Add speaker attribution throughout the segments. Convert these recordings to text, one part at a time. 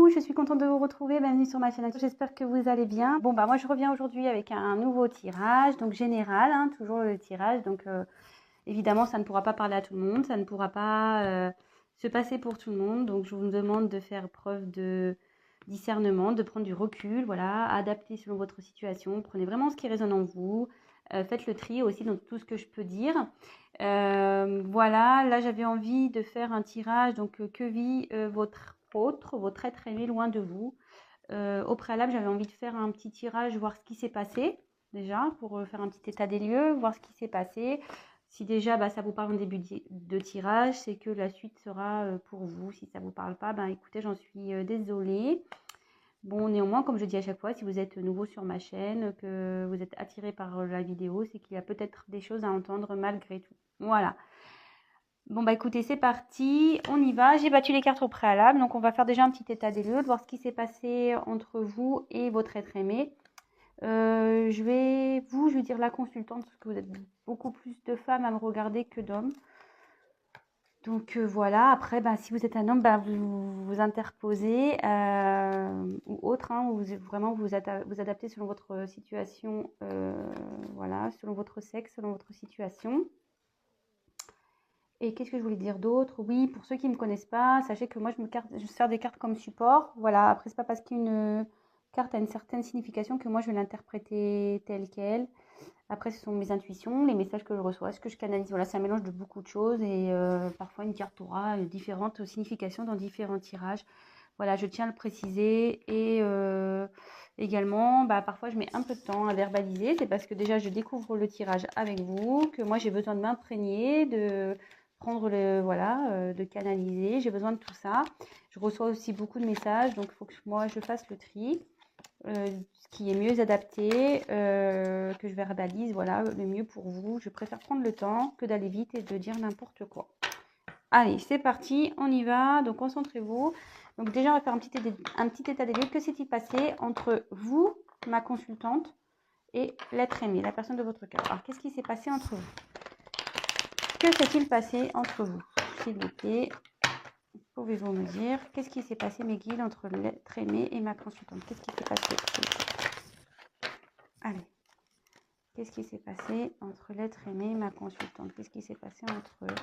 Speaker 1: Coucou, je suis contente de vous retrouver, bienvenue sur ma chaîne, j'espère que vous allez bien. Bon bah moi je reviens aujourd'hui avec un nouveau tirage, donc général, hein, toujours le tirage, donc évidemment ça ne pourra pas parler à tout le monde, ça ne pourra pas se passer pour tout le monde, donc je vous demande de faire preuve de discernement, de prendre du recul, voilà, adapter selon votre situation, prenez vraiment ce qui résonne en vous, faites le tri aussi dans tout ce que je peux dire. Voilà, là j'avais envie de faire un tirage, donc que vit votre être aimé loin de vous. Au préalable, j'avais envie de faire un petit tirage, voir ce qui s'est passé, déjà, pour faire un petit état des lieux, voir ce qui s'est passé. Si déjà ça vous parle en début de tirage, c'est que la suite sera pour vous. Si ça ne vous parle pas, écoutez, j'en suis désolée. Bon, néanmoins, comme je dis à chaque fois, si vous êtes nouveau sur ma chaîne, que vous êtes attiré par la vidéo, c'est qu'il y a peut-être des choses à entendre malgré tout. Voilà. Bon, écoutez, c'est parti, on y va. J'ai battu les cartes au préalable, donc on va faire déjà un petit état des lieux, de voir ce qui s'est passé entre vous et votre être aimé. Je vais dire la consultante, parce que vous êtes beaucoup plus de femmes à me regarder que d'hommes. Donc voilà, après, si vous êtes un homme, vous vous interposez ou autre, hein, vous adaptez selon votre situation, voilà, selon votre sexe, selon votre situation. Et qu'est-ce que je voulais dire d'autre? Oui, pour ceux qui ne me connaissent pas, sachez que moi je sers des cartes comme support. Voilà, après c'est pas parce qu'une carte a une certaine signification que moi je vais l'interpréter telle qu'elle. Après ce sont mes intuitions, les messages que je reçois, ce que je canalise. Voilà, c'est un mélange de beaucoup de choses et parfois une carte aura différentes significations dans différents tirages. Voilà, je tiens à le préciser et également, parfois je mets un peu de temps à verbaliser. C'est parce que déjà je découvre le tirage avec vous, que moi j'ai besoin de m'imprégner, de prendre de canaliser. J'ai besoin de tout ça. Je reçois aussi beaucoup de messages, donc il faut que moi je fasse le tri. Ce qui est mieux adapté, que je verbalise, voilà, le mieux pour vous. Je préfère prendre le temps que d'aller vite et de dire n'importe quoi. Allez, c'est parti, on y va. Donc, concentrez-vous. Donc, déjà, on va faire un petit état des lieux. Que s'est-il passé entre vous, ma consultante, et l'être aimé, la personne de votre cœur? Alors, qu'est-ce qui s'est passé entre vous? Que s'est-il passé entre vous? S'il vous plaît, pouvez-vous me dire qu'est-ce qui s'est passé, mes guides, entre l'être aimé et ma consultante? Qu'est-ce qui s'est passé? Allez. Qu'est-ce qui s'est passé entre l'être aimé et ma consultante? Qu'est-ce qui s'est passé entre eux?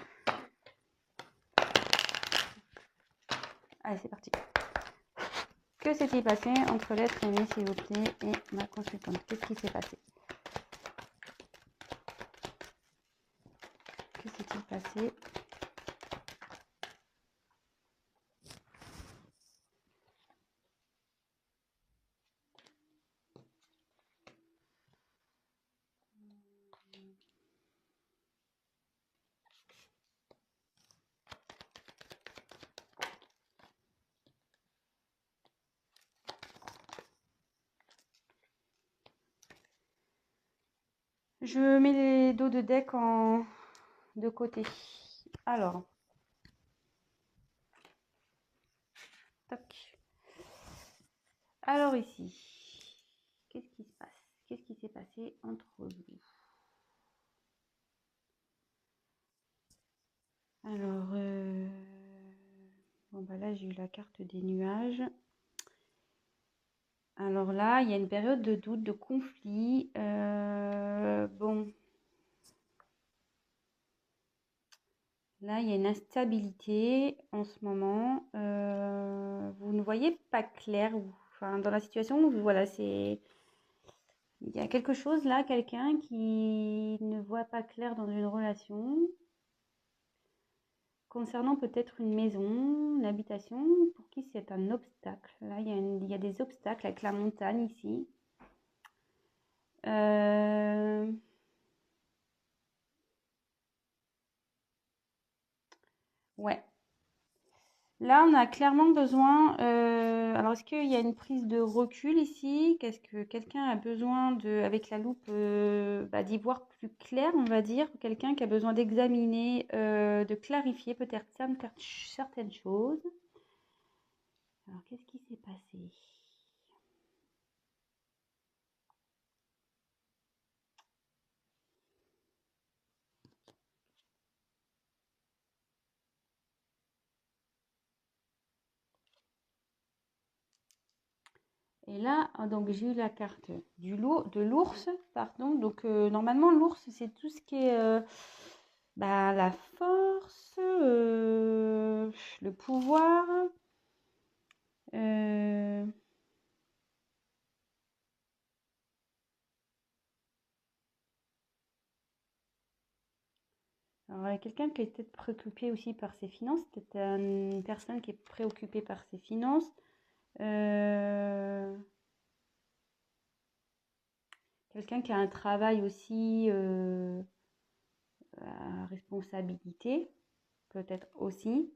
Speaker 1: Allez, c'est parti. Que s'est-il passé entre l'être aimé, s'il vous plaît, et ma consultante? Qu'est-ce qui s'est passé? Que s'est-il passé? Je mets les dos de deck de côté. Alors, toc. Alors ici, qu'est-ce qui se passe? Qu'est-ce qui s'est passé entre vous? Alors, là j'ai eu la carte des nuages. Alors là, il y a une période de doute, de conflit. Là, il y a une instabilité en ce moment. Vous ne voyez pas clair. Enfin, dans la situation, voilà, il y a quelque chose là, quelqu'un qui ne voit pas clair dans une relation. Concernant peut-être une maison, une habitation, pour qui c'est un obstacle. Là, il y a des obstacles avec la montagne ici. Ouais. Là, on a clairement besoin. Alors, est-ce qu'il y a une prise de recul ici? Qu'est-ce que quelqu'un a besoin avec la loupe, d'y voir plus clair, on va dire? Quelqu'un qui a besoin d'examiner, de clarifier peut-être certaines choses. Alors, qu'est-ce qui s'est passé? Et là, donc j'ai eu la carte de l'ours, pardon. Donc normalement, l'ours, c'est tout ce qui est la force, le pouvoir. Alors, il y a quelqu'un qui est peut-être préoccupé aussi par ses finances, peut-être une personne qui est préoccupée par ses finances. Quelqu'un qui a un travail aussi à responsabilité, peut-être aussi.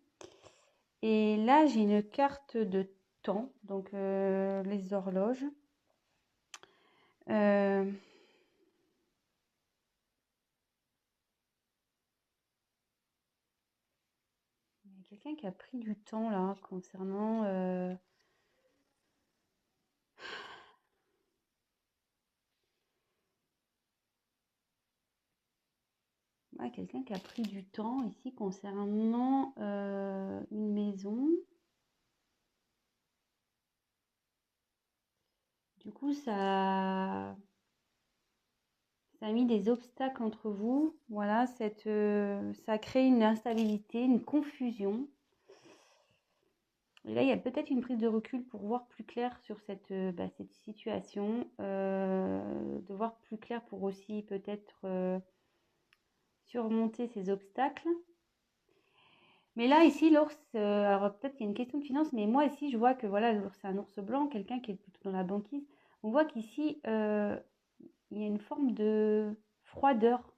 Speaker 1: Et là, j'ai une carte de temps, donc les horloges. Il y a quelqu'un qui a pris du temps là concernant quelqu'un qui a pris du temps ici concernant une maison. Du coup, ça a mis des obstacles entre vous. Voilà, ça crée une instabilité, une confusion. Et là, il y a peut-être une prise de recul pour voir plus clair sur cette situation, de voir plus clair pour aussi peut-être surmonter ces obstacles. Mais là, ici, l'ours, alors peut-être qu'il y a une question de finance, mais moi, ici, je vois que voilà, l'ours, c'est un ours blanc, quelqu'un qui est plutôt dans la banquise. On voit qu'ici, il y a une forme de froideur.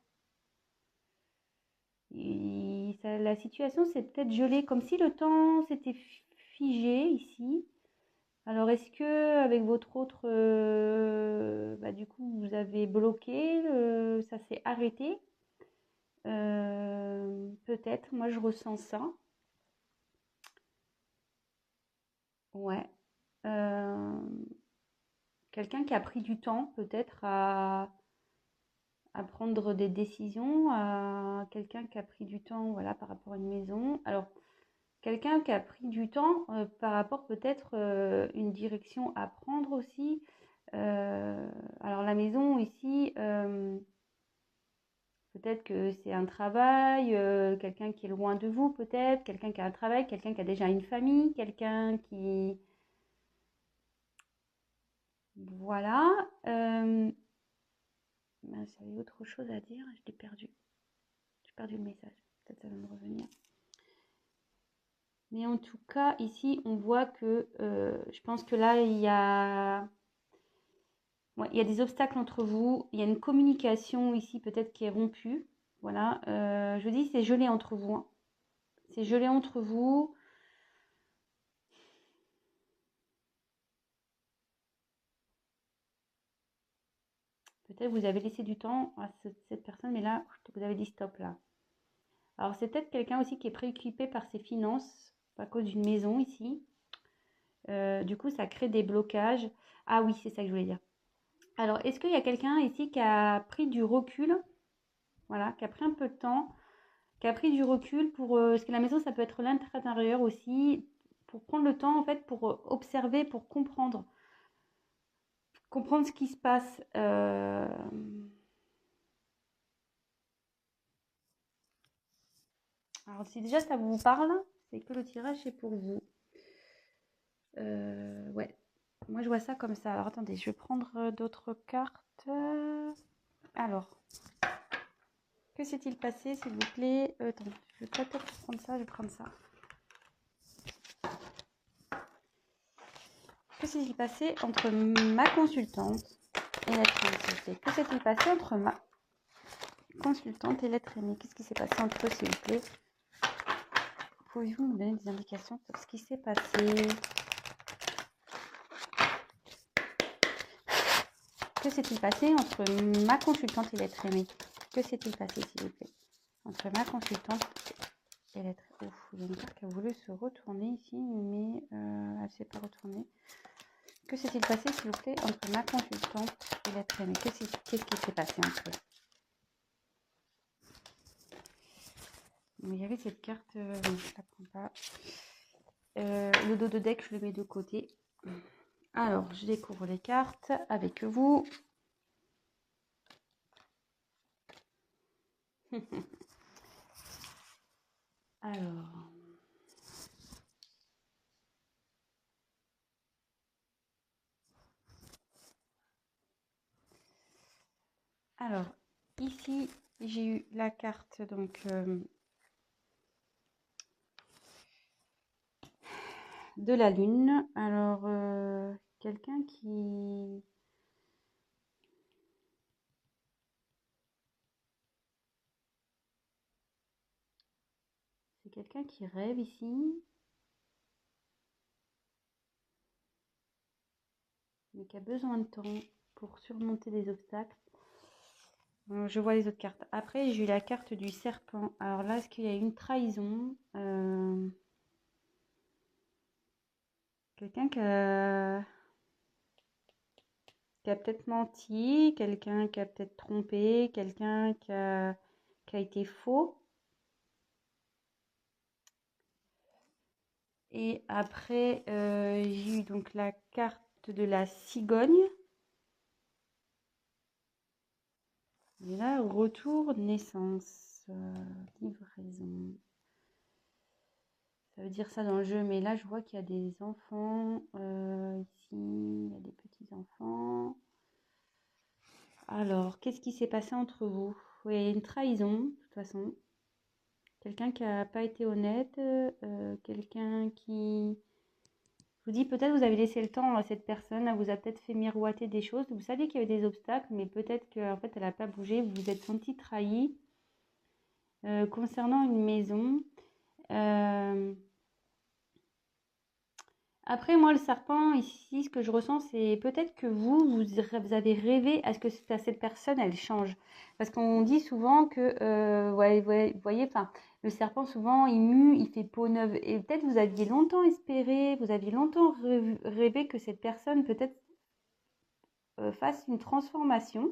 Speaker 1: La situation s'est peut-être gelée, comme si le temps s'était figé ici. Alors, est-ce que avec votre autre, du coup, vous avez bloqué, ça s'est arrêté? Peut-être, moi je ressens ça. Ouais. Quelqu'un qui a pris du temps peut-être à prendre des décisions, quelqu'un qui a pris du temps voilà, par rapport à une maison. Alors, quelqu'un qui a pris du temps par rapport peut-être une direction à prendre aussi. Alors, la maison ici, peut-être que c'est un travail, quelqu'un qui est loin de vous peut-être, quelqu'un qui a un travail, quelqu'un qui a déjà une famille, quelqu'un qui... Voilà. J'avais autre chose à dire, je l'ai perdu. J'ai perdu le message. Peut-être ça va me revenir. Mais en tout cas, ici, on voit que je pense que là, il y a des obstacles entre vous. Il y a une communication ici, peut-être qui est rompue. Voilà. Je dis, c'est gelé entre vous. Hein. C'est gelé entre vous. Peut-être vous avez laissé du temps à cette personne, mais là, vous avez dit stop là. Alors, c'est peut-être quelqu'un aussi qui est préoccupé par ses finances à cause d'une maison ici. Du coup, ça crée des blocages. Ah oui, c'est ça que je voulais dire. Alors, est-ce qu'il y a quelqu'un ici qui a pris du recul, voilà, qui a pris un peu de temps, qui a pris du recul pour... parce que la maison, ça peut être l'intérieur aussi, pour prendre le temps, en fait, pour observer, pour comprendre ce qui se passe. Alors, si déjà ça vous parle, c'est que le tirage est pour vous. Ouais, moi je vois ça comme ça. Alors, attendez, je vais prendre d'autres cartes. Alors... Que s'est-il passé, s'il vous plaît? Attends, je vais peut-être prendre ça, je vais prendre ça. Que s'est-il passé entre ma consultante et l'être aimé, s'il vous plaît? Que s'est-il passé entre ma consultante et l'être aimé? Qu'est-ce qui s'est passé entre eux, s'il vous plaît? Pouvez-vous me donner des indications sur ce qui s'est passé? Que s'est-il passé entre ma consultante et l'être aimé? Que s'est-il passé, s'il vous plaît? Entre ma consultante et l'être... Ouf, il y a une carte qui a voulu se retourner ici, mais elle ne s'est pas retournée. Que s'est-il passé, s'il vous plaît, entre ma consultante et l'être aimé? Qu'est-ce qui s'est passé entre eux? Il y avait cette carte, je ne la prends pas. Le dos de deck, je le mets de côté. Alors, je découvre les cartes avec vous. Alors, ici, j'ai eu la carte donc de la lune. Alors, quelqu'un qui... C'est quelqu'un qui rêve ici, mais qui a besoin de temps pour surmonter des obstacles. Je vois les autres cartes. Après, j'ai eu la carte du serpent. Alors là, est-ce qu'il y a une trahison? Quelqu'un qui a peut-être menti, quelqu'un qui a peut-être trompé, quelqu'un qui a été faux. Et après, j'ai eu donc la carte de la cigogne. Et là, retour, naissance, livraison. Ça veut dire ça dans le jeu, mais là, je vois qu'il y a des enfants. Ici, il y a des petits-enfants. Alors, qu'est-ce qui s'est passé entre vous? Oui, une trahison, de toute façon. Quelqu'un qui n'a pas été honnête, quelqu'un qui... Je vous dis, peut-être vous avez laissé le temps à cette personne, elle vous a peut-être fait miroiter des choses. Vous saviez qu'il y avait des obstacles, mais peut-être qu'en fait, elle n'a pas bougé. Vous vous êtes senti trahi. Concernant une maison... Après, moi, le serpent, ici, ce que je ressens, c'est peut-être que vous avez rêvé à ce que cette personne, elle change. Parce qu'on dit souvent que, vous voyez, enfin, le serpent, souvent, il mue, il fait peau neuve. Et peut-être vous aviez longtemps espéré, vous aviez longtemps rêvé que cette personne, peut-être, fasse une transformation.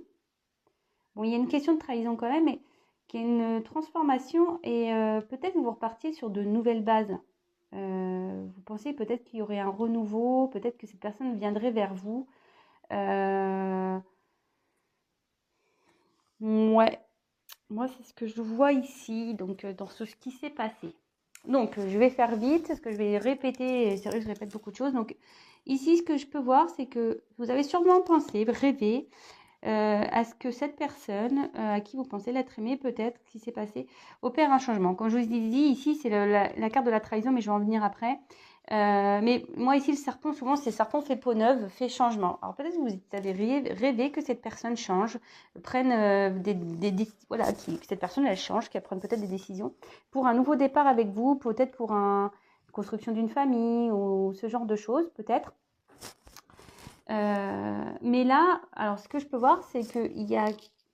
Speaker 1: Bon, il y a une question de trahison quand même, mais qu'il y ait une transformation et peut-être vous repartiez sur de nouvelles bases. Vous pensez peut-être qu'il y aurait un renouveau, peut-être que cette personne viendrait vers vous. Ouais, moi c'est ce que je vois ici, donc dans ce qui s'est passé. Donc je vais faire vite, parce que je vais répéter, c'est vrai que je répète beaucoup de choses. Donc ici, ce que je peux voir, c'est que vous avez sûrement pensé, rêvé, à ce que cette personne à qui vous pensez l'être aimé, peut-être, qui s'est passé, opère un changement. Comme je vous ai dit, ici, c'est la carte de la trahison, mais je vais en venir après. Mais moi, ici, le serpent, souvent, c'est serpent fait peau neuve, fait changement. Alors peut-être que vous avez rêvé que cette personne change, prenne voilà, que cette personne, elle change, qu'elle prenne peut-être des décisions pour un nouveau départ avec vous, peut-être pour une construction d'une famille ou ce genre de choses, peut-être. Mais là, alors ce que je peux voir, c'est qu'il y a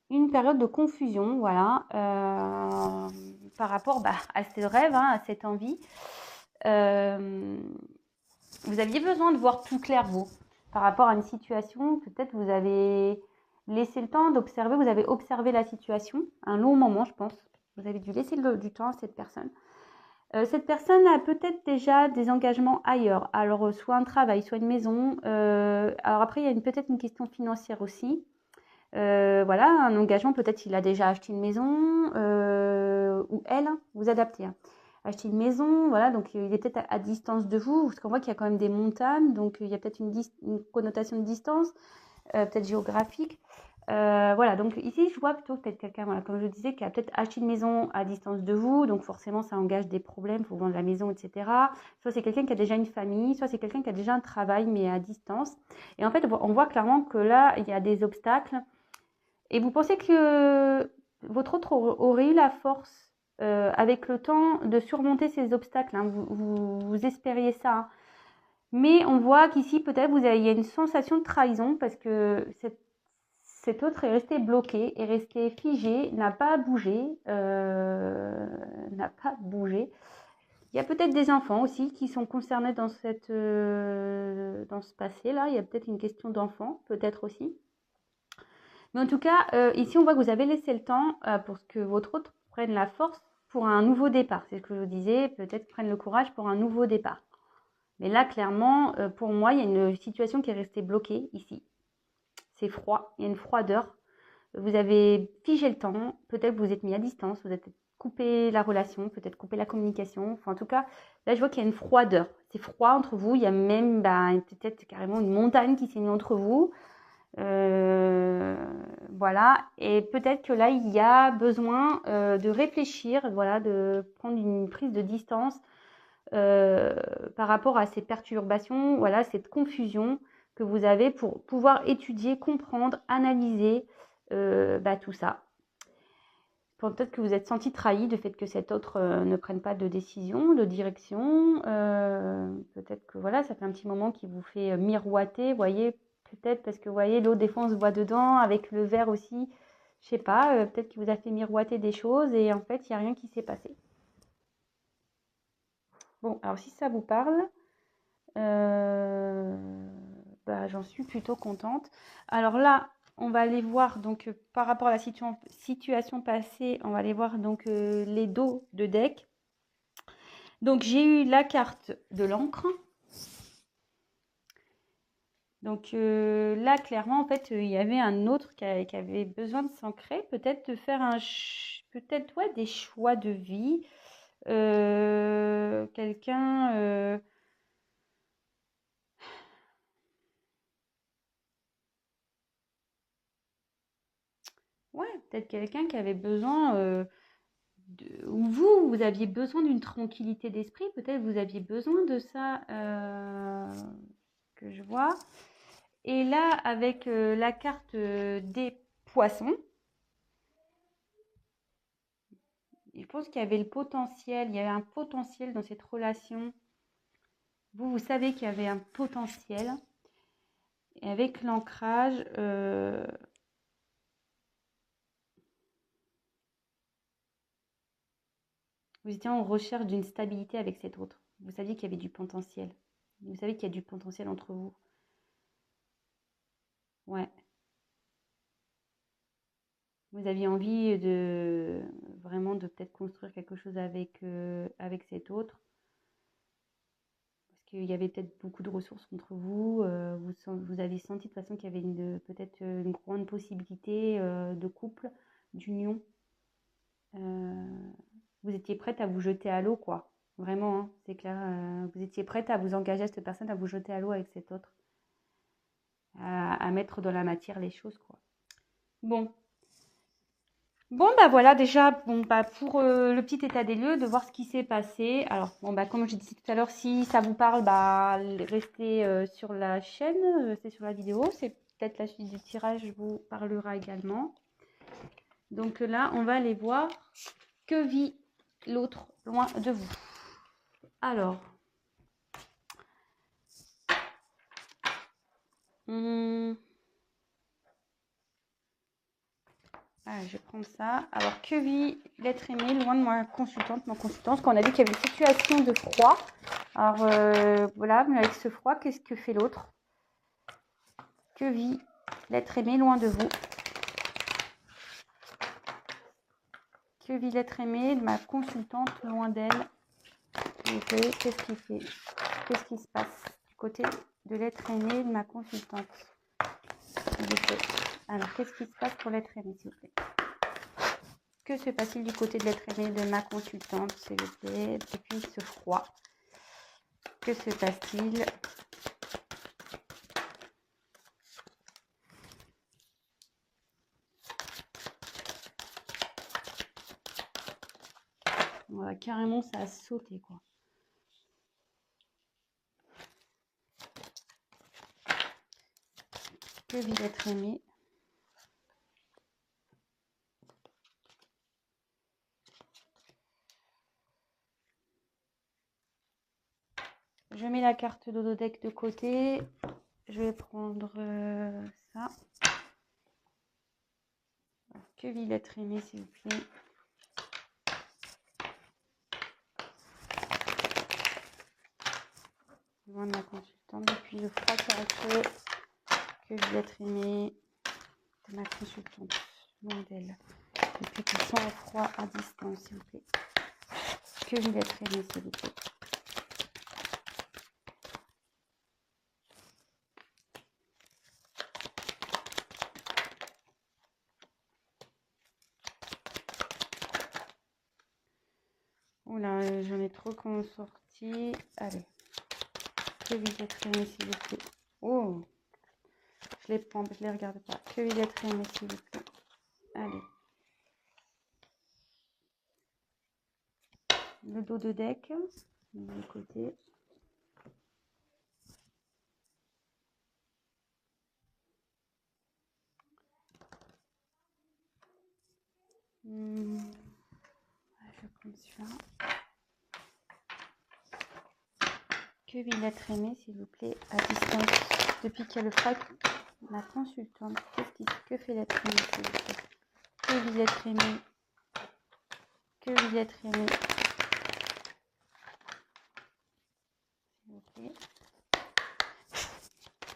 Speaker 1: une période de confusion, voilà, par rapport à ce rêve, à cette envie. Vous aviez besoin de voir plus clair, vous, par rapport à une situation. Peut-être vous avez laissé le temps d'observer, vous avez observé la situation, un long moment, je pense. Vous avez dû laisser du temps à cette personne. Cette personne a peut-être déjà des engagements ailleurs, alors soit un travail, soit une maison. Alors après, il y a peut-être une question financière aussi. Voilà, un engagement, peut-être il a déjà acheté une maison, ou elle, vous adaptez. Acheter une maison, voilà, donc il est peut-être à distance de vous, parce qu'on voit qu'il y a quand même des montagnes, donc il y a peut-être une connotation de distance, peut-être géographique. Voilà, donc ici, je vois plutôt peut-être quelqu'un, voilà, comme je disais, qui a peut-être acheté une maison à distance de vous, donc forcément, ça engage des problèmes, il faut vendre la maison, etc. Soit c'est quelqu'un qui a déjà une famille, soit c'est quelqu'un qui a déjà un travail, mais à distance. Et en fait, on voit clairement que là, il y a des obstacles. Et vous pensez que votre autre aurait eu la force, avec le temps, de surmonter ces obstacles, hein. Vous espériez ça, hein. Mais on voit qu'ici, peut-être, il y a une sensation de trahison parce que cet autre est resté bloqué, est resté figé, n'a pas bougé, n'a pas bougé. Il y a peut-être des enfants aussi qui sont concernés dans ce passé-là. Il y a peut-être une question d'enfant, peut-être aussi. Mais en tout cas, ici, on voit que vous avez laissé le temps pour que votre autre prenne la force pour un nouveau départ. C'est ce que je vous disais, peut-être prenne le courage pour un nouveau départ. Mais là, clairement, pour moi, il y a une situation qui est restée bloquée ici. C'est froid, il y a une froideur. Vous avez figé le temps, peut-être vous êtes mis à distance, vous êtes coupé la relation, peut-être coupé la communication. Enfin, en tout cas, là, je vois qu'il y a une froideur. C'est froid entre vous. Il y a même peut-être carrément une montagne qui s'est mise entre vous. Voilà. Et peut-être que là, il y a besoin de réfléchir, voilà, de prendre une prise de distance par rapport à ces perturbations, voilà, cette confusion que vous avez pour pouvoir étudier, comprendre, analyser tout ça. Peut-être que vous êtes senti trahi du fait que cet autre ne prenne pas de décision, de direction. Peut-être que voilà, ça fait un petit moment qu'il vous fait miroiter, vous voyez, peut-être parce que vous voyez, l'eau des fois on se voit dedans, avec le verre aussi, je sais pas, peut-être qu'il vous a fait miroiter des choses et en fait, il n'y a rien qui s'est passé. Bon, alors si ça vous parle, j'en suis plutôt contente. Alors là, on va aller voir donc par rapport à la situation passée, on va aller voir donc les dos de deck. Donc j'ai eu la carte de l'encre. Donc là, clairement, en fait, il y avait un autre qui avait besoin de s'ancrer, peut-être de faire peut-être ouais, des choix de vie. Quelqu'un ouais, peut-être quelqu'un qui avait besoin ou vous aviez besoin d'une tranquillité d'esprit, peut-être vous aviez besoin de ça que je vois. Et là, avec la carte des poissons, je pense qu'il y avait le potentiel, il y avait un potentiel dans cette relation. Vous savez qu'il y avait un potentiel. Et avec l'ancrage, vous étiez en recherche d'une stabilité avec cet autre. Vous saviez qu'il y avait du potentiel. Vous savez qu'il y a du potentiel entre vous. Ouais. Vous aviez envie de vraiment de peut-être construire quelque chose avec cet autre. Parce qu'il y avait peut-être beaucoup de ressources entre vous. Vous avez senti de toute façon qu'il y avait peut-être une grande possibilité de couple, d'union. Vous étiez prête à vous jeter à l'eau, quoi. Vraiment, hein, c'est clair. Vous étiez prête à vous engager à cette personne, à vous jeter à l'eau avec cet autre. À mettre dans la matière les choses, quoi. Bon. Bon, voilà, déjà, pour le petit état des lieux, de voir ce qui s'est passé. Alors, comme je disais tout à l'heure, si ça vous parle, restez sur la chaîne, restez sur la vidéo. C'est peut-être la suite du tirage vous parlera également. Donc là, on va aller voir que vit l'autre loin de vous. Alors, je vais prendre ça. Alors, que vit l'être aimé loin de ma consultante, parce qu'on a dit qu'il y avait une situation de froid. Alors, voilà, mais avec ce froid, qu'est-ce que fait l'autre? Que vit l'être aimé loin de vous? Que vit l'être aimé de ma consultante loin d'elle? Qu'est-ce qu'il fait? Qu'est-ce qui se passe du côté de l'être aimé de ma consultante? Alors, qu'est-ce qui se passe pour l'être aimé, s'il vous plaît? Que se passe-t-il du côté de l'être aimé de ma consultante, s'il vous plaît, depuis ce froid? Que se passe-t-il? Voilà, carrément, ça a sauté, quoi. Que vit l'être aimé? Je mets la carte d'Ododeck de côté. Je vais prendre ça. Alors, que vit l'être aimé, s'il vous plaît? Loin de ma consultante, depuis le froid caractère. Que vit l'être aimé de ma consultante, loin d'elle. Depuis qu'ils sont au froid à distance, s'il vous plaît. Que vit l'être aimé, s'il vous plaît? J'en ai trop qui ont sorti. Allez. Que vous êtes aimé, s'il vous plaît. Oh, je les prends, je les regarde pas. Que vous êtes aimé, s'il vous plaît. Allez. Le dos de deck, de côté. Je vais prendre celui-là. Que vil être aimé, s'il vous plaît, à distance. Depuis qu'il y a le frac, ma consultante, que fait l'être aimé, s'il vous plaît. Que vil être aimé. Que vil être aimé. S'il vous plaît.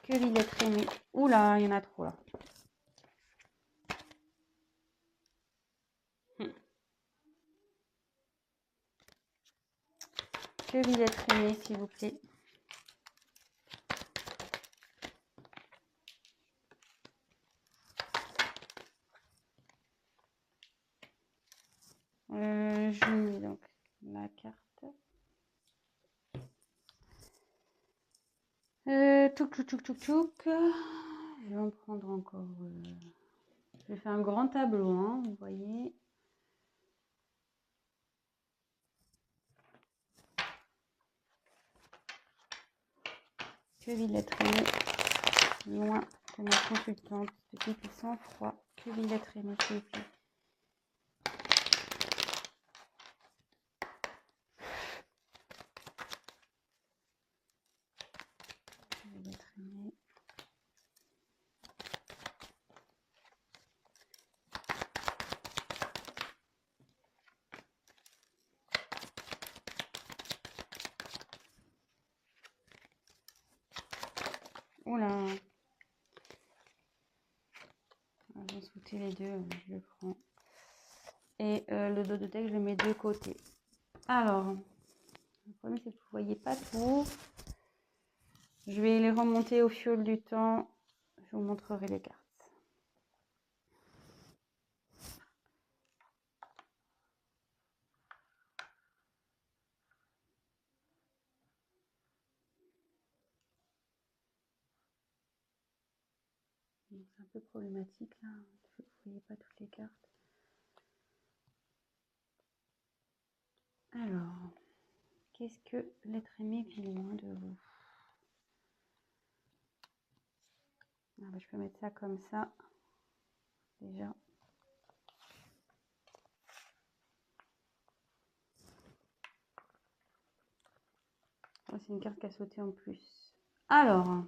Speaker 1: Que vil être aimé. Oula, il y en a trop là. Que vil être aimé, s'il vous plaît. Je mets donc la carte. Touc. Je vais en prendre encore. Je vais faire un grand tableau, hein, vous voyez. Que vil être aimé, loin de ma consultante, depuis qu'il sent froid. Que vil être aimé, s'il vous plaît. Que vil être aimé. Oula. Je vais sauter les deux, je le prends. Et le dos de deck, je le mets de côté. Alors, le problème c'est que vous ne voyez pas tout. Je vais les remonter au fil du temps. Je vous montrerai les cartes. C'est un peu problématique là. Vous ne voyez pas toutes les cartes. Alors, qu'est-ce que l'être aimé vit loin de vous? Ah bah, je peux mettre ça comme ça. Déjà. Oh, c'est une carte qui a sauté en plus. Alors,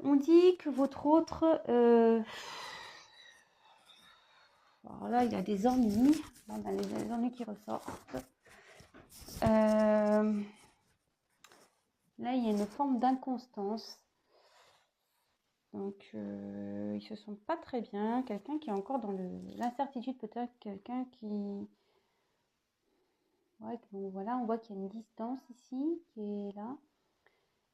Speaker 1: on dit que votre autre... alors là, il y a des ennuis. Là, on a les ennuis qui ressortent. Là, il y a une forme d'inconstance. Donc, ils se sentent pas très bien. Quelqu'un qui est encore dans l'incertitude, peut-être quelqu'un qui... Ouais, bon, voilà, on voit qu'il y a une distance ici qui est là.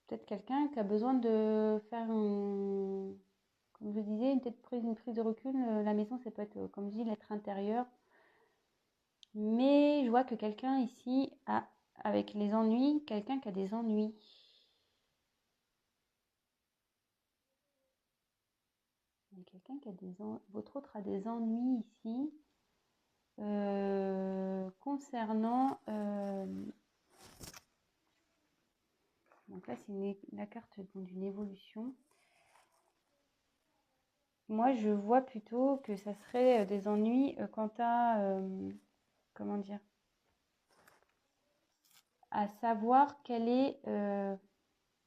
Speaker 1: Peut-être quelqu'un qui a besoin de faire comme je disais, une prise de recul. La maison, ça peut être, comme je dis, l'être intérieur. Mais je vois que quelqu'un ici a, avec les ennuis, quelqu'un qui a des ennuis. Quelqu'un qui a votre autre a des ennuis ici concernant. Donc là, c'est la carte d'une évolution. Moi, je vois plutôt que ça serait des ennuis quant à, comment dire, à savoir quelle est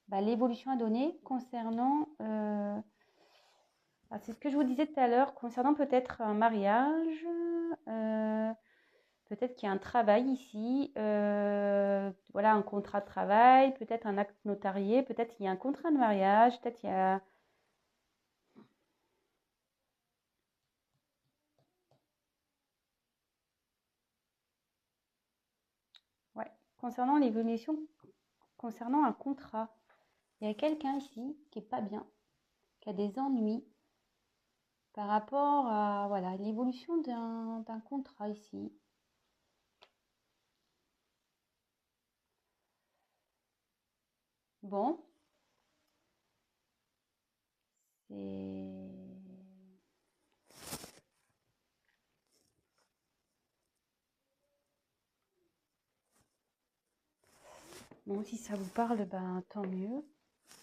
Speaker 1: l'évolution à donner concernant, c'est ce que je vous disais tout à l'heure, concernant peut-être un mariage, peut-être qu'il y a un travail ici, voilà, un contrat de travail, peut-être un acte notarié, peut-être qu'il y a un contrat de mariage, peut-être il y a... Ouais, concernant l'évolution, concernant un contrat, il y a quelqu'un ici qui n'est pas bien, qui a des ennuis par rapport à voilà, l'évolution d'un contrat ici. Bon, c'est... Bon, si ça vous parle, ben tant mieux.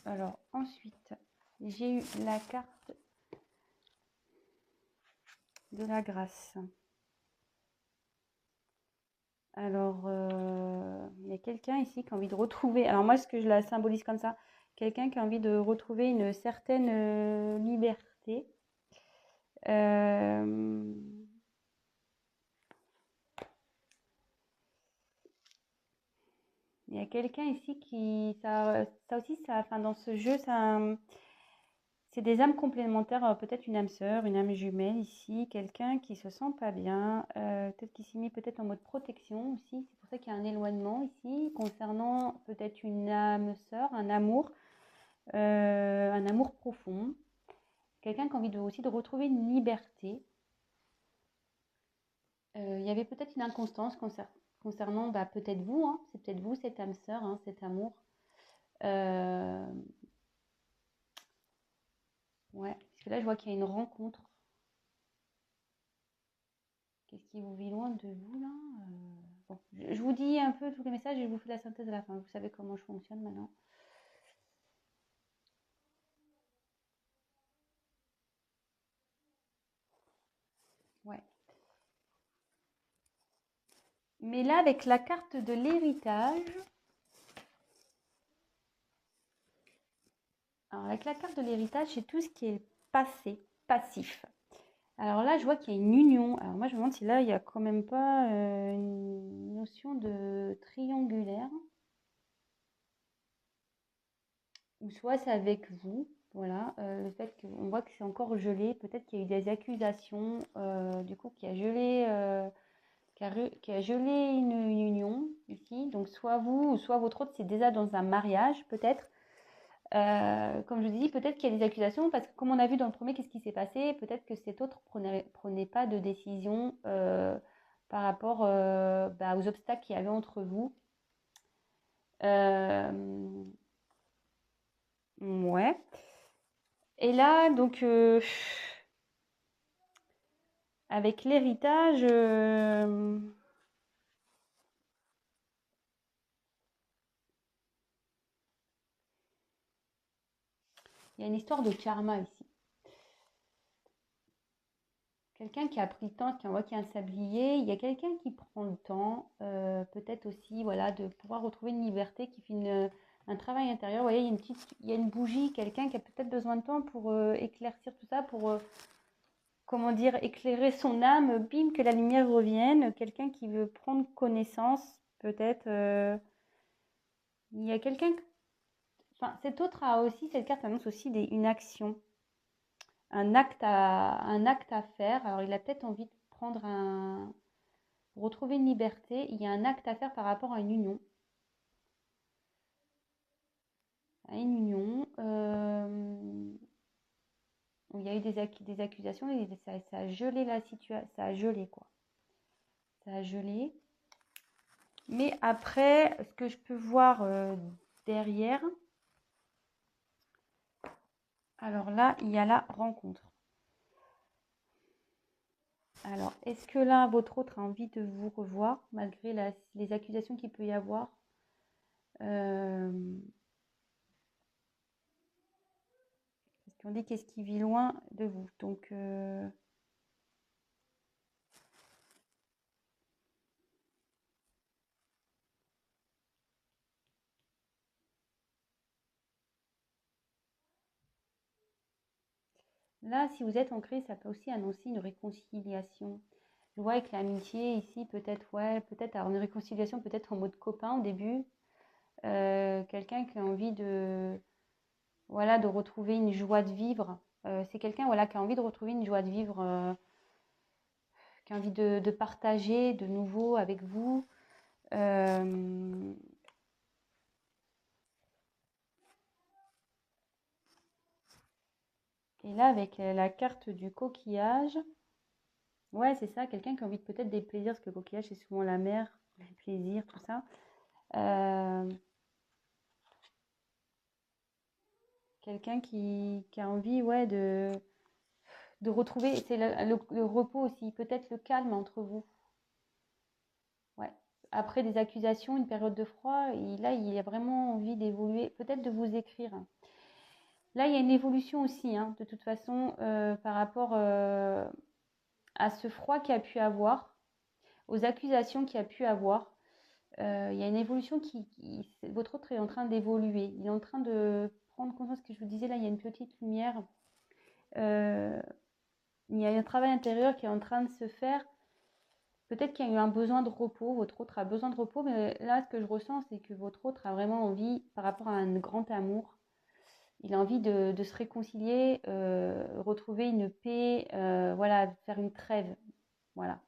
Speaker 1: Alors ensuite, j'ai eu la carte de la grâce. Alors, il y a quelqu'un ici qui a envie de retrouver, alors moi ce que je la symbolise comme ça, quelqu'un qui a envie de retrouver une certaine liberté. Euh, il y a quelqu'un ici qui, ça aussi, ça, enfin, dans ce jeu, ça, c'est des âmes complémentaires, peut-être une âme sœur, une âme jumelle ici, quelqu'un qui se sent pas bien, peut-être qui s'est mis peut-être en mode protection aussi. C'est pour ça qu'il y a un éloignement ici concernant peut-être une âme sœur, un amour profond. Quelqu'un qui a envie aussi de retrouver une liberté. Il y avait peut-être une inconstance concernant bah, peut-être vous, hein, c'est peut-être vous cette âme sœur, hein, cet amour. Euh, ouais, parce que là je vois qu'il y a une rencontre. Qu'est-ce qui vous vit loin de vous là? Bon, je vous dis un peu tous les messages et je vous fais la synthèse à la fin. Vous savez comment je fonctionne maintenant. Ouais. Mais là, avec la carte de l'héritage, alors avec la carte de l'héritage, c'est tout ce qui est passé, passif. Alors là, je vois qu'il y a une union. Alors moi, je me demande si là, il n'y a quand même pas une notion de triangulaire. Ou soit c'est avec vous. Voilà, le fait qu'on voit que c'est encore gelé. Peut-être qu'il y a eu des accusations, du coup, qui a gelé une union ici. Donc soit vous, ou soit votre autre, c'est déjà dans un mariage, peut-être. Comme je dis, peut-être qu'il y a des accusations, parce que comme on a vu dans le premier, qu'est-ce qui s'est passé? Peut-être que cet autre prenait pas de décision par rapport bah, aux obstacles qu'il y avait entre vous. Euh, ouais. Et là, donc, avec l'héritage, il y a une histoire de karma ici. Quelqu'un qui a pris le temps, qui envoie qui a un sablier, il y a quelqu'un qui prend le temps, peut-être aussi, voilà, de pouvoir retrouver une liberté, qui fait un travail intérieur. Vous voyez, il y a une bougie, quelqu'un qui a peut-être besoin de temps pour éclaircir tout ça, pour, comment dire, éclairer son âme, bim, que la lumière revienne. Quelqu'un qui veut prendre connaissance, peut-être. Il y a quelqu'un, enfin, cet autre a aussi, cette carte annonce aussi une action, un acte à faire. Alors, il a peut-être envie de prendre pour retrouver une liberté, il y a un acte à faire par rapport à une union. À une union où il y a eu des accusations et ça a gelé la situation. Ça a gelé, quoi. Ça a gelé. Mais après, ce que je peux voir derrière, alors là, il y a la rencontre. Alors, est-ce que là, votre autre a envie de vous revoir, malgré les accusations qu'il peut y avoir? Parce qu'on dit qu'est-ce qui vit loin de vous. Donc, là, si vous êtes ancré, ça peut aussi annoncer une réconciliation. Je vois avec l'amitié ici, peut-être, ouais, peut-être alors une réconciliation, peut-être en mode copain au début. Quelqu'un qui a envie voilà, de retrouver une joie de vivre. C'est quelqu'un, voilà, qui a envie de retrouver une joie de vivre, qui a envie de partager de nouveau avec vous. Euh, et là, avec la carte du coquillage, ouais, c'est ça, quelqu'un qui a envie de peut-être des plaisirs, parce que le coquillage, c'est souvent la mer, les plaisirs, tout ça. Euh, quelqu'un qui a envie, ouais, de retrouver, c'est le repos aussi, peut-être le calme entre vous. Ouais. Après des accusations, une période de froid, là, il a vraiment envie d'évoluer, peut-être de vous écrire. Là, il y a une évolution aussi, hein, de toute façon, par rapport à ce froid qu'il a pu avoir, aux accusations qu'il a pu avoir. Il y a une évolution votre autre est en train d'évoluer. Il est en train de prendre conscience que je vous disais, là, il y a une petite lumière. Il y a un travail intérieur qui est en train de se faire. Peut-être qu'il y a eu un besoin de repos, votre autre a besoin de repos, mais là, ce que je ressens, c'est que votre autre a vraiment envie, par rapport à un grand amour, il a envie de se réconcilier, retrouver une paix, voilà, faire une trêve. Voilà.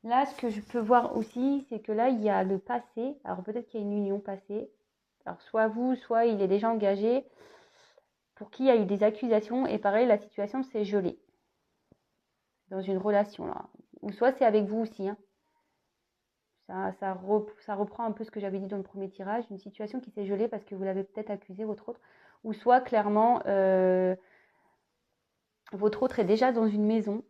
Speaker 1: Là, ce que je peux voir aussi, c'est que là, il y a le passé. Alors peut-être qu'il y a une union passée. Alors soit vous, soit il est déjà engagé, pour qui il y a eu des accusations, et pareil, la situation s'est gelée dans une relation là. Ou soit c'est avec vous aussi, hein. Ça reprend un peu ce que j'avais dit dans le premier tirage, une situation qui s'est gelée parce que vous l'avez peut-être accusé, votre autre. Ou soit clairement, votre autre est déjà dans une maison.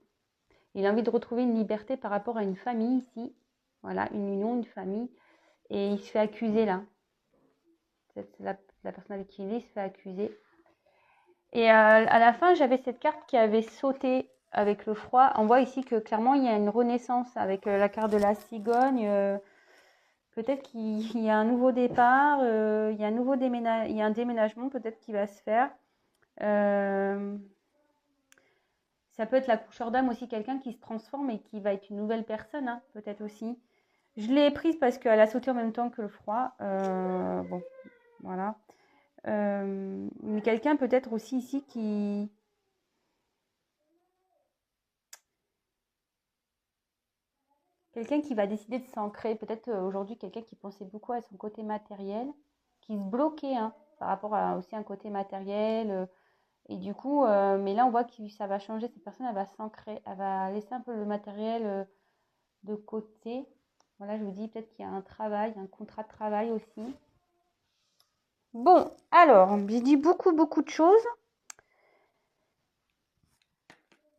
Speaker 1: Il a envie de retrouver une liberté par rapport à une famille ici. Voilà, une union, une famille. Et il se fait accuser là. La personne avec qui il est se fait accuser. Et à la fin, j'avais cette carte qui avait sauté avec le froid. On voit ici que clairement, il y a une renaissance avec la carte de la cigogne. Peut-être qu'il y a un nouveau départ, il y a un déménagement peut-être qui va se faire. Ça peut être la coucheur d'âme aussi, quelqu'un qui se transforme et qui va être une nouvelle personne, hein, peut-être aussi. Je l'ai prise parce qu'elle a sauté en même temps que le froid. Bon, voilà. Mais quelqu'un peut-être aussi ici qui... Quelqu'un qui va décider de s'ancrer. Peut-être aujourd'hui quelqu'un qui pensait beaucoup à son côté matériel, qui se bloquait, hein, par rapport à aussi un côté matériel. Et du coup, mais là on voit que ça va changer. Cette personne, elle va s'ancrer. Elle va laisser un peu le matériel de côté. Voilà, je vous dis peut-être qu'il y a un travail, un contrat de travail aussi. Bon, alors, j'ai dit beaucoup de choses.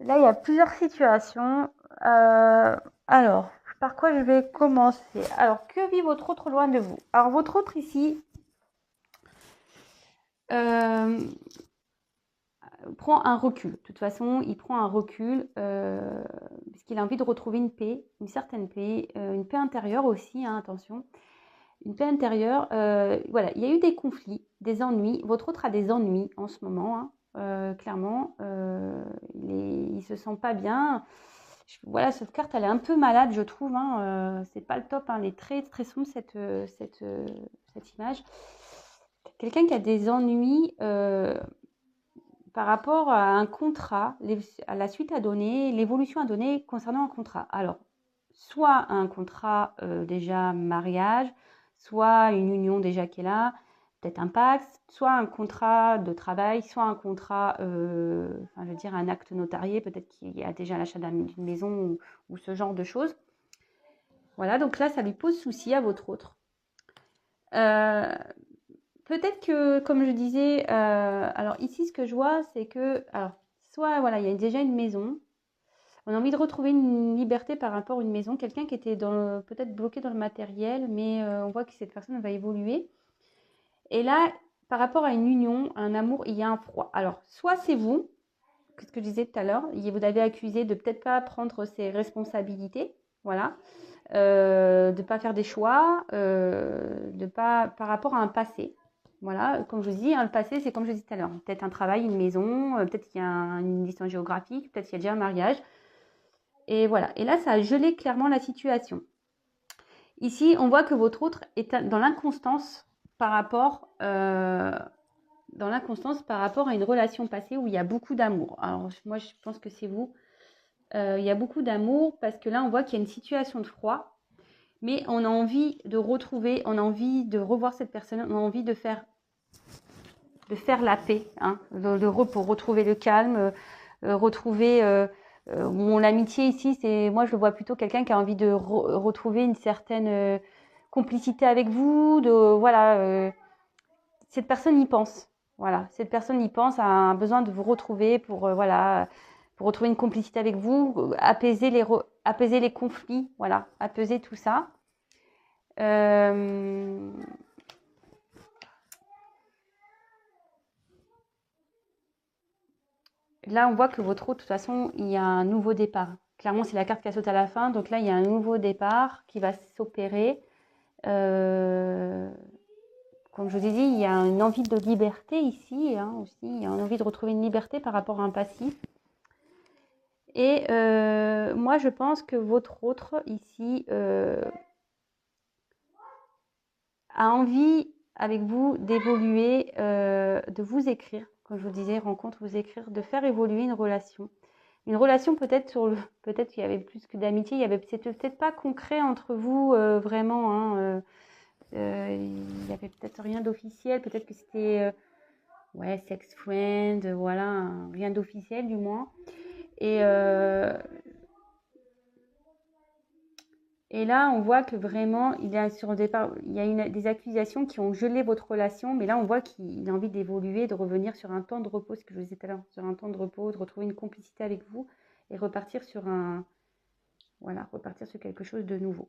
Speaker 1: Là, il y a plusieurs situations. Alors, par quoi je vais commencer? Alors, que vit votre autre loin de vous? Alors, votre autre ici prend un recul. De toute façon, il prend un recul parce qu'il a envie de retrouver une paix, une certaine paix, une paix intérieure aussi, hein, attention. Une paix intérieure. Voilà, il y a eu des conflits, des ennuis. Votre autre a des ennuis en ce moment, hein. Clairement, il se sent pas bien. Voilà, cette carte, elle est un peu malade, je trouve, hein. C'est pas le top, hein. Elle est très sombre, cette image. Quelqu'un qui a des ennuis par rapport à un contrat, à la suite à donner, l'évolution à donner concernant un contrat. Alors, soit un contrat déjà mariage, soit une union déjà qui est là, peut-être un Pacs, soit un contrat de travail, soit un contrat, enfin, je veux dire un acte notarié, peut-être qu'il y a déjà l'achat d'une maison ou ce genre de choses. Voilà, donc là, ça lui pose souci à votre autre. Peut-être que, comme je disais, alors ici, ce que je vois, c'est que, alors, soit, voilà, il y a déjà une maison, on a envie de retrouver une liberté par rapport à une maison, quelqu'un qui était peut-être bloqué dans le matériel, mais on voit que cette personne va évoluer. Et là, par rapport à une union, un amour, il y a un froid. Alors, soit c'est vous, ce que je disais tout à l'heure, vous avez accusé de peut-être pas prendre ses responsabilités, voilà, de pas faire des choix, de pas par rapport à un passé. Voilà, comme je vous dis, hein, le passé, c'est comme je disais tout à l'heure, peut-être un travail, une maison, peut-être qu'il y a une distance géographique, peut-être qu'il y a déjà un mariage. Et voilà, et là, ça a gelé clairement la situation. Ici, on voit que votre autre est dans l'inconstance par rapport à une relation passée où il y a beaucoup d'amour. Alors, moi, je pense que c'est vous. Il y a beaucoup d'amour parce que là, on voit qu'il y a une situation de froid, mais on a envie de retrouver, on a envie de revoir cette personne, on a envie de faire la paix, hein, le repos, retrouver le calme, retrouver... mon amitié ici, moi je le vois plutôt quelqu'un qui a envie de retrouver une certaine complicité avec vous, voilà, cette personne y pense. Voilà, cette personne y pense, a un besoin de vous retrouver pour, voilà, pour retrouver une complicité avec vous, apaiser les conflits, voilà, apaiser tout ça. Là, on voit que votre autre, de toute façon, il y a un nouveau départ. Clairement, c'est la carte qui a sauté à la fin. Donc là, il y a un nouveau départ qui va s'opérer. Comme je vous ai dit, il y a une envie de liberté ici, hein, aussi. Il y a une envie de retrouver une liberté par rapport à un passif. Et moi, je pense que votre autre, ici, a envie, avec vous, d'évoluer, de vous écrire. Comme je vous disais, rencontre, vous écrire, de faire évoluer une relation. Une relation peut-être peut-être qu'il y avait plus que d'amitié, c'était peut-être pas concret entre vous vraiment, hein, il y avait peut-être rien d'officiel, peut-être que c'était ouais, sex friend, voilà, rien d'officiel du moins. Et là, on voit que vraiment, il y a sur le départ, il y a des accusations qui ont gelé votre relation, mais là, on voit qu'il a envie d'évoluer, de revenir sur un temps de repos, ce que je vous disais tout à l'heure, sur un temps de repos, de retrouver une complicité avec vous et repartir sur voilà, repartir sur quelque chose de nouveau.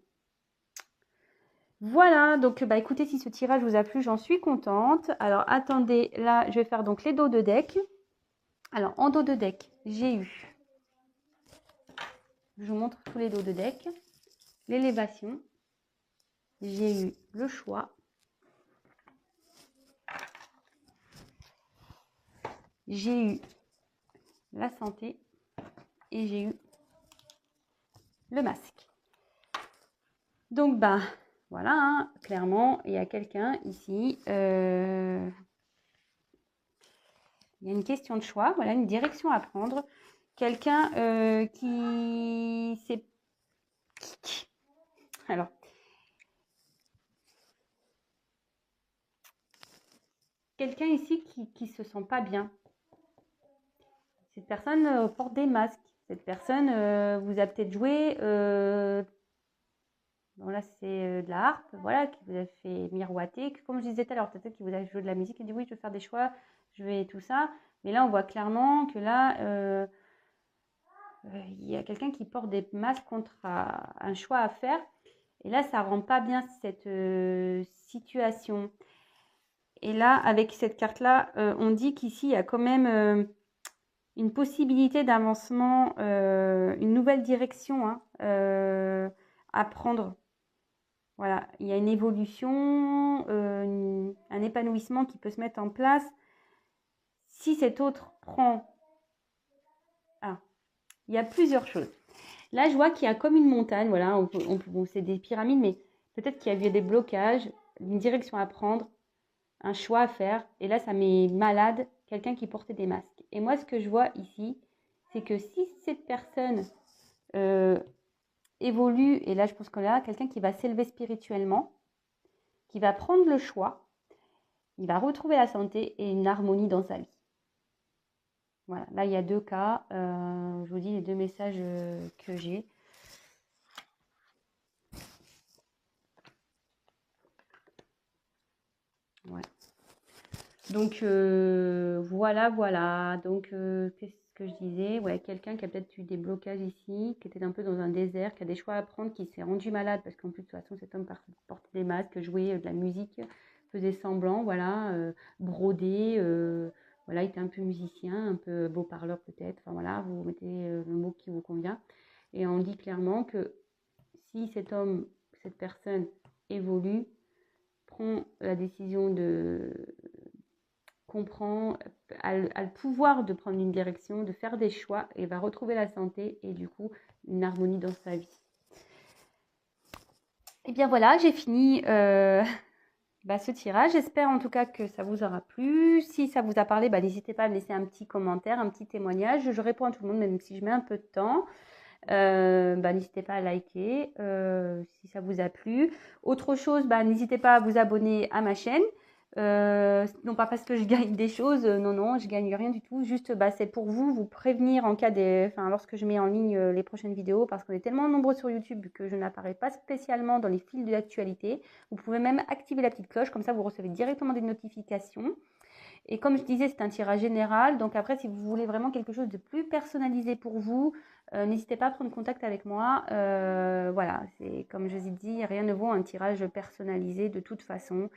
Speaker 1: Voilà, donc bah écoutez, si ce tirage vous a plu, j'en suis contente. Alors attendez, là, je vais faire donc les dos de deck. Alors en dos de deck, j'ai eu, je vous montre tous les dos de deck, l'élévation, j'ai eu le choix, j'ai eu la santé et j'ai eu le masque. Donc bah voilà, hein, clairement, il y a quelqu'un ici, il y a une question de choix, voilà, une direction à prendre. Quelqu'un qui s'est... Alors, quelqu'un ici qui se sent pas bien. Cette personne porte des masques. Cette personne vous a peut-être joué... bon là, c'est de la harpe, voilà, qui vous a fait miroiter. Comme je disais tout à l'heure, peut-être qu'il vous a joué de la musique et dit oui, je vais faire des choix, je vais tout ça. Mais là, on voit clairement que là... il y a quelqu'un qui porte des masques contre un choix à faire. Et là, ça rend pas bien cette situation. Et là, avec cette carte-là, on dit qu'ici, il y a quand même une possibilité d'avancement, une nouvelle direction hein, à prendre. Voilà, il y a une évolution, un épanouissement qui peut se mettre en place. Si cet autre prend... Ah, il y a plusieurs choses. Là, je vois qu'il y a comme une montagne, voilà, bon, c'est des pyramides, mais peut-être qu'il y a eu des blocages, une direction à prendre, un choix à faire. Et là, ça met malade quelqu'un qui portait des masques. Et moi, ce que je vois ici, c'est que si cette personne évolue, et là, je pense qu'on a quelqu'un qui va s'élever spirituellement, qui va prendre le choix, il va retrouver la santé et une harmonie dans sa vie. Voilà, là, il y a deux cas. Je vous dis les deux messages que j'ai. Ouais. Donc, voilà. Donc, qu'est-ce que je disais? Ouais, quelqu'un qui a peut-être eu des blocages ici, qui était un peu dans un désert, qui a des choix à prendre, qui s'est rendu malade, parce qu'en plus, de toute façon, cet homme portait des masques, jouait de la musique, faisait semblant, voilà, brodé, voilà, il était un peu musicien, un peu beau parleur peut-être, enfin voilà, vous mettez le mot qui vous convient. Et on dit clairement que si cet homme, cette personne évolue, prend la décision de comprend, a le pouvoir de prendre une direction, de faire des choix et va retrouver la santé et du coup une harmonie dans sa vie. Et bien voilà, j'ai fini ce tirage. J'espère en tout cas que ça vous aura plu. Si ça vous a parlé, n'hésitez pas à me laisser un petit commentaire, un petit témoignage. Je réponds à tout le monde, même si je mets un peu de temps. N'hésitez pas à liker si ça vous a plu. Autre chose, n'hésitez pas à vous abonner à ma chaîne. Non pas parce que je gagne des choses, non, non, je gagne rien du tout. Juste, bah, c'est pour vous prévenir en cas des, enfin, lorsque je mets en ligne les prochaines vidéos, parce qu'on est tellement nombreux sur YouTube que je n'apparais pas spécialement dans les fils de l'actualité. Vous pouvez même activer la petite cloche, comme ça vous recevez directement des notifications. Et comme je disais, c'est un tirage général. Donc après, si vous voulez vraiment quelque chose de plus personnalisé pour vous, n'hésitez pas à prendre contact avec moi. Voilà, c'est comme je vous ai dit, rien ne vaut un tirage personnalisé de toute façon.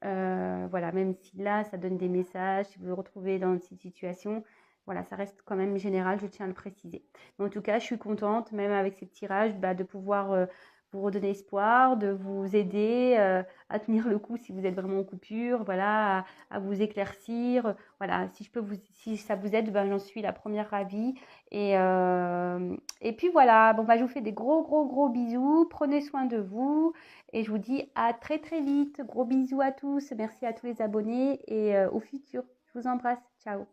Speaker 1: Voilà, même si là, ça donne des messages, si vous vous retrouvez dans cette situation, voilà, ça reste quand même général, je tiens à le préciser. Mais en tout cas, je suis contente, même avec ces tirages, bah, de pouvoir vous redonner espoir, de vous aider à tenir le coup si vous êtes vraiment en coupure, voilà, à vous éclaircir. Voilà, si je peux vous, si ça vous aide, ben, j'en suis la première ravie. Et puis voilà, bon, bah, je vous fais des gros, gros, gros bisous. Prenez soin de vous. Et je vous dis à très très vite. Gros bisous à tous. Merci à tous les abonnés et au futur. Je vous embrasse. Ciao.